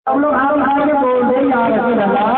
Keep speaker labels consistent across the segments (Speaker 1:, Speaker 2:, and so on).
Speaker 1: हम लोग हाथ उठा के बोल दे या रसूल अल्लाह।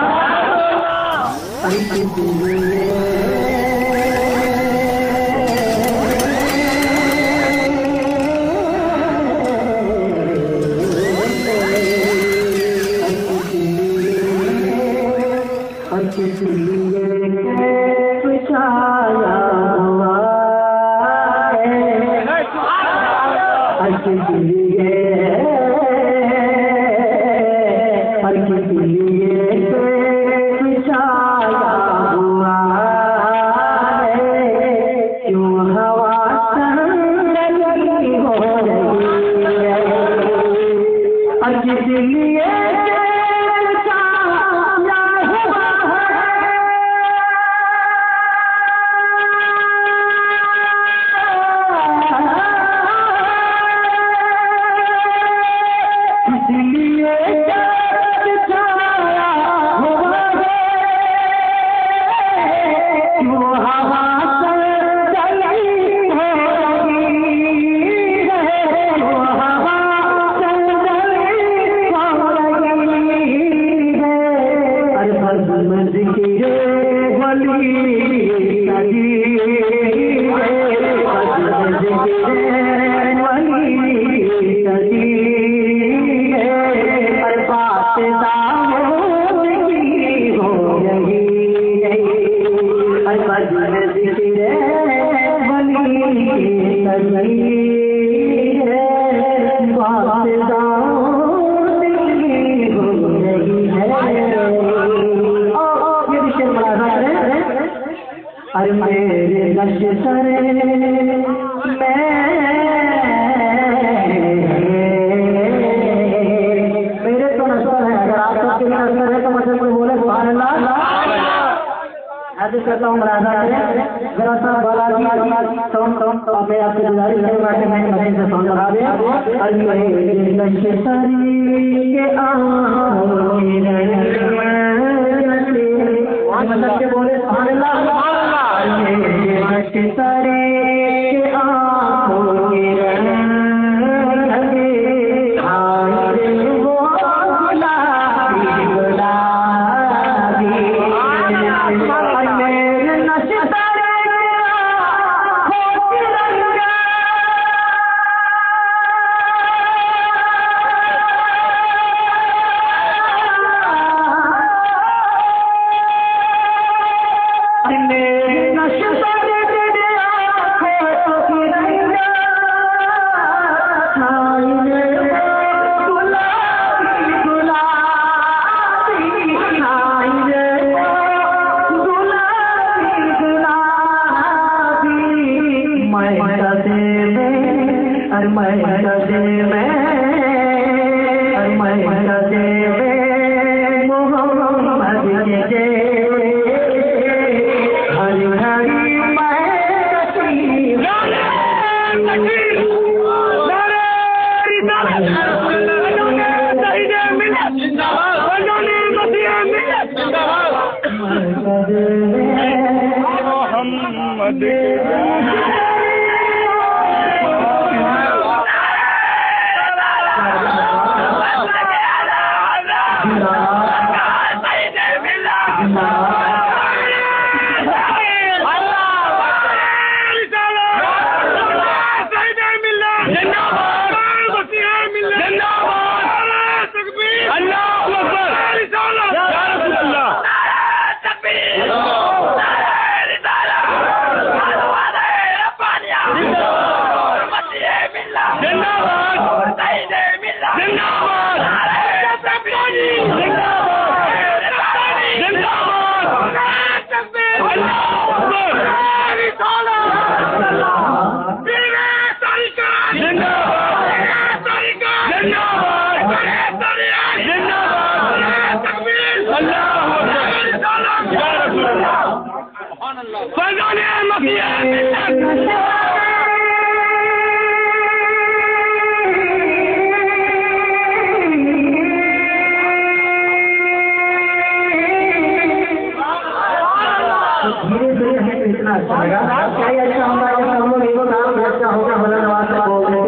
Speaker 1: अरे मेरे नशे सरे मेरे तो नशा है। अगर आप सबके नशा है तो मतलब कोई बोले सुभान अल्लाह। ऐसे करता हूँ राजा जरा सा बाला तो मैं आपसे गुजारिश करूँगा कि मैं मशीन से साउंड लगा दे। अरे मेरे नशे सरे मतलब के बोले सुभान अल्लाह। सारे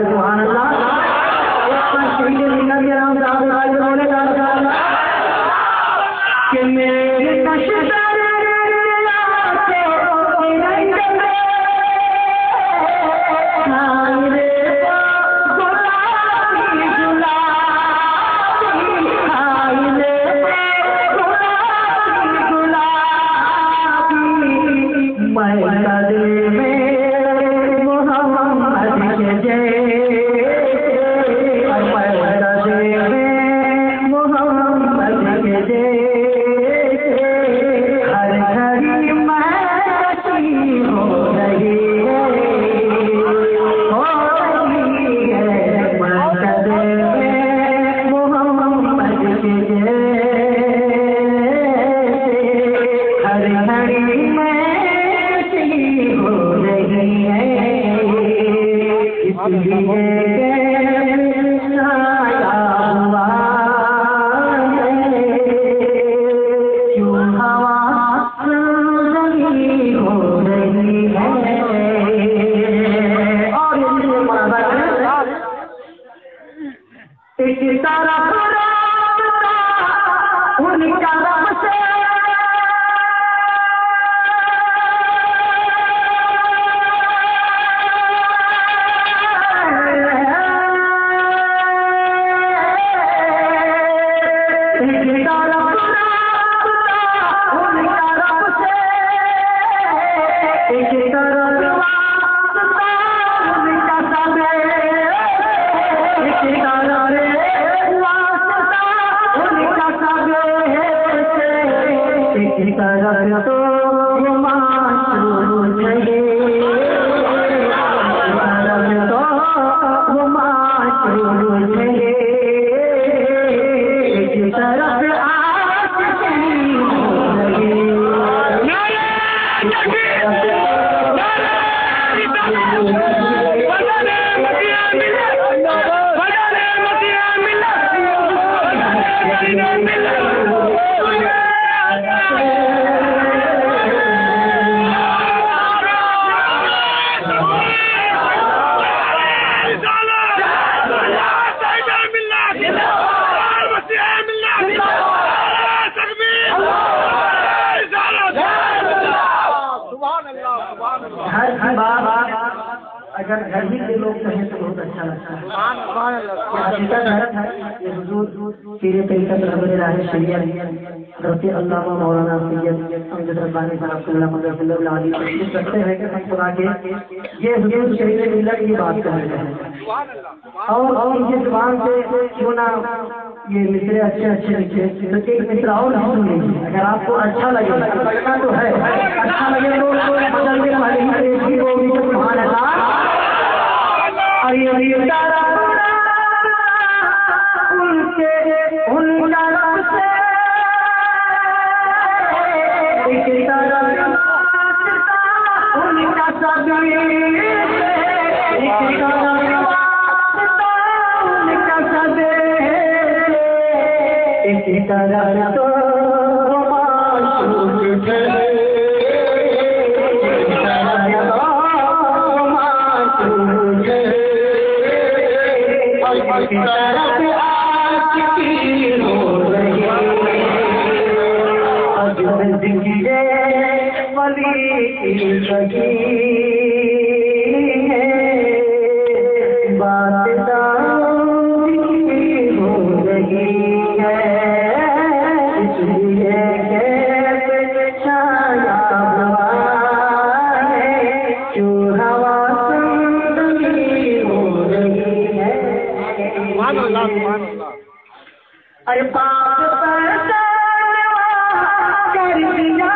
Speaker 1: सुभान अल्लाह। अगर घर ही के लोग कहें तो बहुत अच्छा लगता है। ये हुजूर पीरे तरीक़त रहमत राहे शरीयत हज़रत अल्लामा मौलाना सैयद अमजद रब्बानी साहब सल्लल्लाहु अलैहि वसल्लम करते हैं कि हम खुदा के ये हुजूर शरीयत मिलत की बात कर रहे हैं और इनकी जुबान से क्यों ना ये मिसरे अच्छे लिखे तो एक मिसरा और सुन लीजिए। अगर आपको अच्छा लगे लगना तो है, अच्छा लगे तो बदल के पहले ही वो भी सुभान अल्लाह। अरे तारा उनके उनका रब से एक तारा उनका सभी एक तारा उनका सभी एक तारा तो अरे पाप कर दिया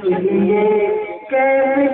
Speaker 1: लिए कैसे